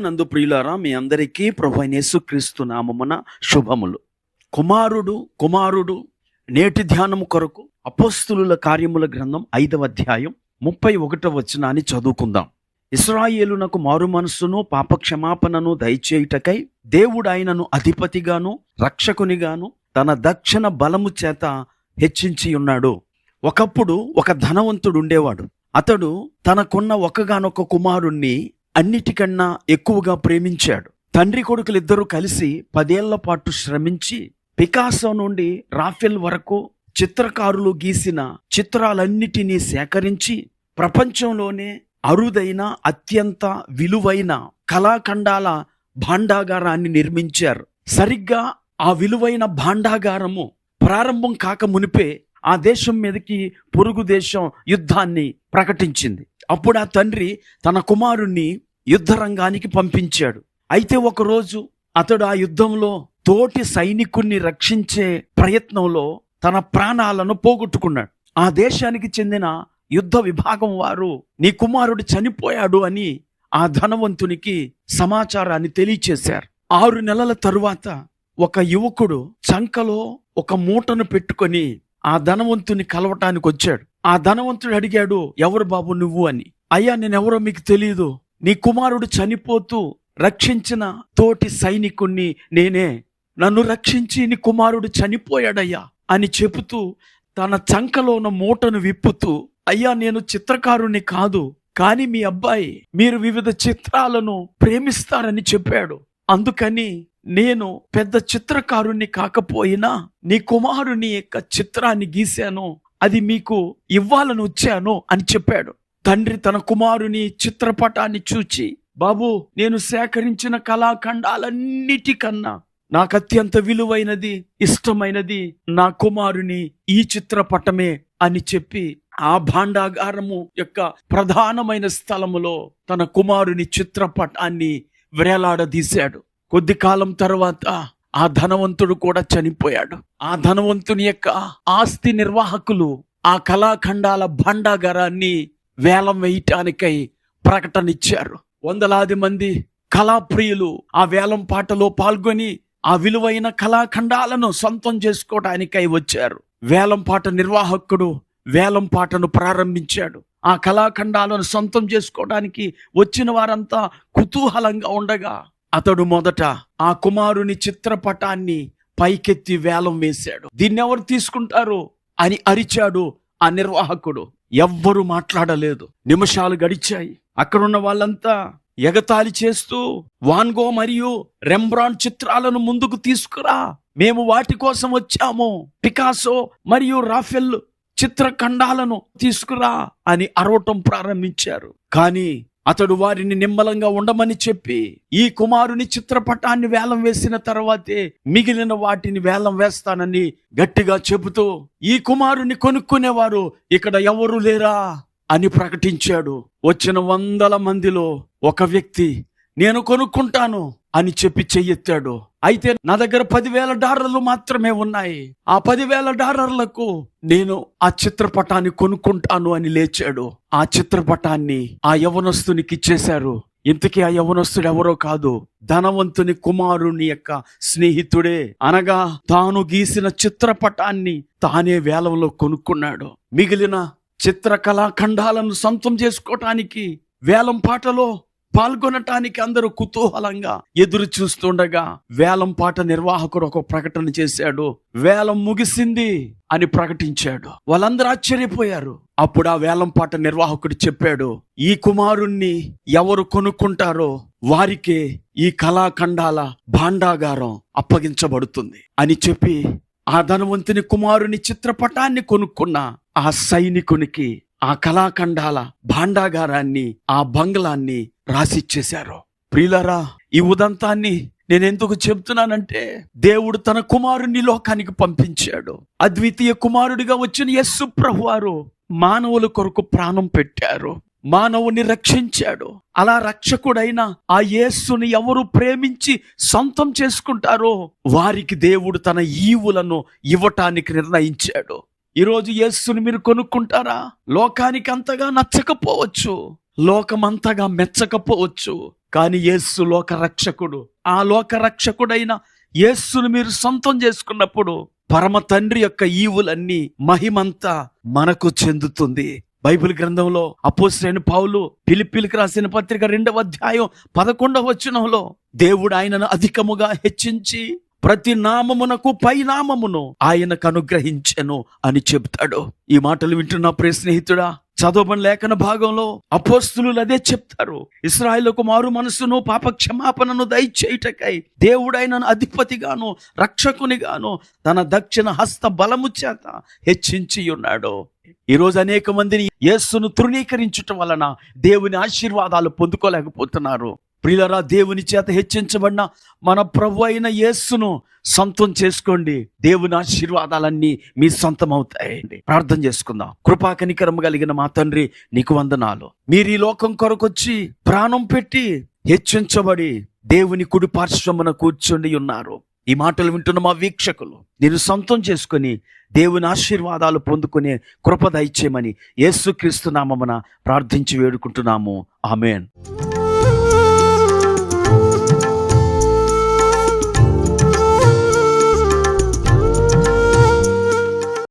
ప్రభువునందు ప్రియులారా, మీ అందరికీ ప్రభువైన యేసుక్రీస్తు నామమున శుభములు. కుమారుడు నేటి ధ్యానము కొరకు అపోస్తలుల కార్యముల గ్రంథం 5వ అధ్యాయం 31వ వచనాన్ని చదువుకుందాం. ఇశ్రాయేలునకు మారు మనస్సును పాపక్షమాపణను దయచేయుటకై దేవుడు ఆయనను అధిపతిగాను రక్షకునిగాను తన దక్షిణ బలము చేత హెచ్చించి ఉన్నాడు. ఒకప్పుడు ఒక ధనవంతుడు ఉండేవాడు. అతడు తనకున్న ఒకగానొక కుమారుణ్ణి అన్నిటికన్నా ఎక్కువగా ప్రేమించాడు. తండ్రి కొడుకులిద్దరూ కలిసి 10 ఏళ్ల పాటు శ్రమించి పికాసో నుండి రాఫెల్ వరకు చిత్రకారులు గీసిన చిత్రాలన్నిటినీ సేకరించి ప్రపంచంలోనే అరుదైన అత్యంత విలువైన కళాఖండాల భాండాగారాన్ని నిర్మించారు. సరిగ్గా ఆ విలువైన భాండాగారము ప్రారంభం కాక మునిపే ఆ దేశం మీదకి పొరుగు దేశం యుద్ధాన్ని ప్రకటించింది. అప్పుడు ఆ తండ్రి తన కుమారుణ్ణి యుద్ధ రంగానికి పంపించాడు. అయితే ఒకరోజు అతడు ఆ యుద్ధంలో తోటి సైనికుణ్ణి రక్షించే ప్రయత్నంలో తన ప్రాణాలను పోగొట్టుకున్నాడు. ఆ దేశానికి చెందిన యుద్ధ విభాగం వారు నీ కుమారుడు చనిపోయాడు అని ఆ ధనవంతునికి సమాచారాన్ని తెలియచేశారు. 6 నెలల తరువాత ఒక యువకుడు చంకలో ఒక మూటను పెట్టుకొని ఆ ధనవంతుని కలవటానికి వచ్చాడు. ఆ ధనవంతుడు అడిగాడు, ఎవరు బాబు నువ్వు అని. అయ్యా, నేనెవరో మీకు తెలియదు, నీ కుమారుడు చనిపోతూ రక్షించిన తోటి సైనికుణ్ణి నేనే, నన్ను రక్షించి నీ కుమారుడు చనిపోయాడయ్యా అని చెబుతూ తన చంకలో ఉన్న మూటను విప్పుతూ, అయ్యా నేను చిత్రకారుణ్ణి కాదు, కానీ మీ అబ్బాయి మీరు వివిధ చిత్రాలను ప్రేమిస్తారని చెప్పాడు. అందుకని నేను పెద్ద చిత్రకారుణ్ణి కాకపోయినా నీ కుమారుని యొక్క చిత్రాన్ని గీశాను, అది మీకు ఇవ్వాలని వచ్చాను అని చెప్పాడు. తండ్రి తన కుమారుని చిత్రపటాన్ని చూచి, బాబు నేను సేకరించిన కళాఖండాలన్నిటికన్నా నాకు అత్యంత విలువైనది ఇష్టమైనది నా కుమారుని ఈ చిత్రపటమే అని చెప్పి ఆ భాండాగారము యొక్క ప్రధానమైన స్థలములో తన కుమారుని చిత్రపటాన్ని వేలాడదీశాడు. కొద్ది కాలం తర్వాత ఆ ధనవంతుడు కూడా చనిపోయాడు. ఆ ధనవంతుని యొక్క ఆస్తి నిర్వాహకులు ఆ కళాఖండాల భాండాగారాన్ని వేలం వేయటానికై ప్రకటన ఇచ్చారు. వందలాది మంది కళాప్రియులు ఆ వేలం పాటలో పాల్గొని ఆ విలువైన కళాఖండాలను సొంతం చేసుకోవడానికై వచ్చారు. వేలం పాట నిర్వాహకుడు వేలం పాటను ప్రారంభించాడు. ఆ కళాఖండాలను సొంతం చేసుకోవడానికి వచ్చిన వారంతా కుతూహలంగా ఉండగా అతడు మొదట ఆ కుమారుని చిత్రపటాన్ని పైకెత్తి వేలం వేశాడు. దీన్ని ఎవరు తీసుకుంటారు అని అరిచాడు ఆ నిర్వాహకుడు. ఎవ్వరూ మాట్లాడలేదు. నిమిషాలు గడిచాయి. అక్కడున్న వాళ్ళంతా ఎగతాళి చేస్తూ, వాన్ గో మరియు రెంబ్రాండ్ చిత్రాలను ముందుకు తీసుకురా, మేము వాటి కోసం వచ్చాము, పికాసో మరియు రాఫెల్ చిత్రఖండాలను తీసుకురా అని అరవటం ప్రారంభించారు. కానీ అతడు వారిని నిమ్మలంగా ఉండమని చెప్పి ఈ కుమారుని చిత్రపటాన్ని వేలం వేసిన తర్వాతే మిగిలిన వాటిని వేలం వేస్తానని గట్టిగా చెబుతూ ఈ కుమారుని కొనుక్కునేవారు ఇక్కడ ఎవరు లేరా అని ప్రకటించాడు. వచ్చిన 100 మందిలో ఒక వ్యక్తి నేను కొనుక్కుంటాను అని చెప్పి చెయ్యెత్తాడు. అయితే నా దగ్గర $10,000 మాత్రమే ఉన్నాయి, ఆ $10,000 నేను ఆ చిత్రపటాన్ని కొనుక్కుంటాను అని లేచాడు. ఆ చిత్రపటాన్ని ఆ యవనస్తునికి ఇచ్చేశారు. ఇంతకీ ఆ యవనస్తుడు ఎవరో కాదు, ధనవంతుని కుమారుని యొక్క స్నేహితుడే. అనగా తాను గీసిన చిత్రపటాన్ని తానే వేలంలో కొనుక్కున్నాడు. మిగిలిన చిత్రకళాఖండాలను సొంతం చేసుకోవటానికి వేలం పాటలో పాల్గొనటానికి అందరూ కుతూహలంగా ఎదురు చూస్తుండగా వేలం పాట నిర్వాహకుడు ఒక ప్రకటన చేశాడు. వేలం ముగిసింది అని ప్రకటించాడు. వాళ్ళందరూ ఆశ్చర్యపోయారు. అప్పుడు ఆ వేలం పాట నిర్వాహకుడు చెప్పాడు, ఈ కుమారుణ్ణి ఎవరు కొనుక్కుంటారో వారికే ఈ కళాఖండాల భాండాగారం అప్పగించబడుతుంది అని చెప్పి ఆ ధనవంతుని కుమారుని చిత్రపటాన్ని కొనుక్కున్న ఆ సైనికునికి ఆ కళాఖండాల భాండాగారాన్ని ఆ బంగ్లాన్ని రాసిచ్చేశారు. ప్రియులారా, ఈ ఉదంతాన్ని నేనెందుకు చెప్తున్నానంటే దేవుడు తన కుమారుని లోకానికి పంపించాడు. అద్వితీయ కుమారుడిగా వచ్చిన యేసు ప్రభువారు మానవుల కొరకు ప్రాణం పెట్టారు, మానవుని రక్షించాడు. అలా రక్షకుడైన ఆ యేసుని ఎవరు ప్రేమించి సొంతం చేసుకుంటారో వారికి దేవుడు తన ఈవులను ఇవ్వటానికి నిర్ణయించాడు. ఈరోజు యేసుని మీరు కొనుక్కుంటారా? లోకానికి అంతగా నచ్చకపోవచ్చు, లోకమంతగా మెచ్చకపోవచ్చు, కానీ యేసు లోక రక్షకుడు. ఆ లోక రక్షకుడైన యేసును మీరు సొంతం చేసుకున్నప్పుడు పరమ తండ్రి యొక్క ఈవులన్నీ, మహిమంతా మనకు చెందుతుంది. బైబిల్ గ్రంథంలో అపోస్తలుడైన పౌలు ఫిలిప్పీయులకు రాసిన పత్రిక 2వ అధ్యాయం 11వ వచనంలో దేవుడు ఆయనను అధికముగా హెచ్చించి ప్రతి నామమునకు పై నామమును ఆయనకు అనుగ్రహించెను అని చెప్తాడు. ఈ మాటలు వింటున్న ప్రియ స్నేహితుడా, చదవబడిన లేఖన భాగంలో అపోస్తలులు అదే చెప్తారు. ఇశ్రాయేలుకు మారు మనసును పాప క్షమాపణను దయచేయుటకై దేవుడు ఆయనను అధిపతిగాను రక్షకునిగాను తన దక్షిణ హస్త బలము చేత హెచ్చించి ఉన్నాడు. ఈరోజు అనేక మందిని యేసును తృణీకరించటం వలన దేవుని ఆశీర్వాదాలు పొందుకోలేకపోతున్నారు. ప్రియులారా, దేవుని చేత హెచ్చించబడిన మన ప్రభు అయిన యేసును సొంతం చేసుకోండి. దేవుని ఆశీర్వాదాలన్నీ మీ సొంతం అవుతాయండి. ప్రార్థన చేసుకుందాం. కృపా కనికరము కలిగిన మా తండ్రి, నీకు వందనాలు. మీరు ఈ లోకం కొరకొచ్చి ప్రాణం పెట్టి హెచ్చించబడి దేవుని కుడి పార్శ్వమున కూర్చొని ఉన్నారు. ఈ మాటలు వింటున్న మా వీక్షకులు నేను సొంతం చేసుకొని దేవుని ఆశీర్వాదాలు పొందుకునే కృప దయచేయమని యేసుక్రీస్తు నామమున ప్రార్థించి వేడుకుంటున్నాము. ఆమేన్.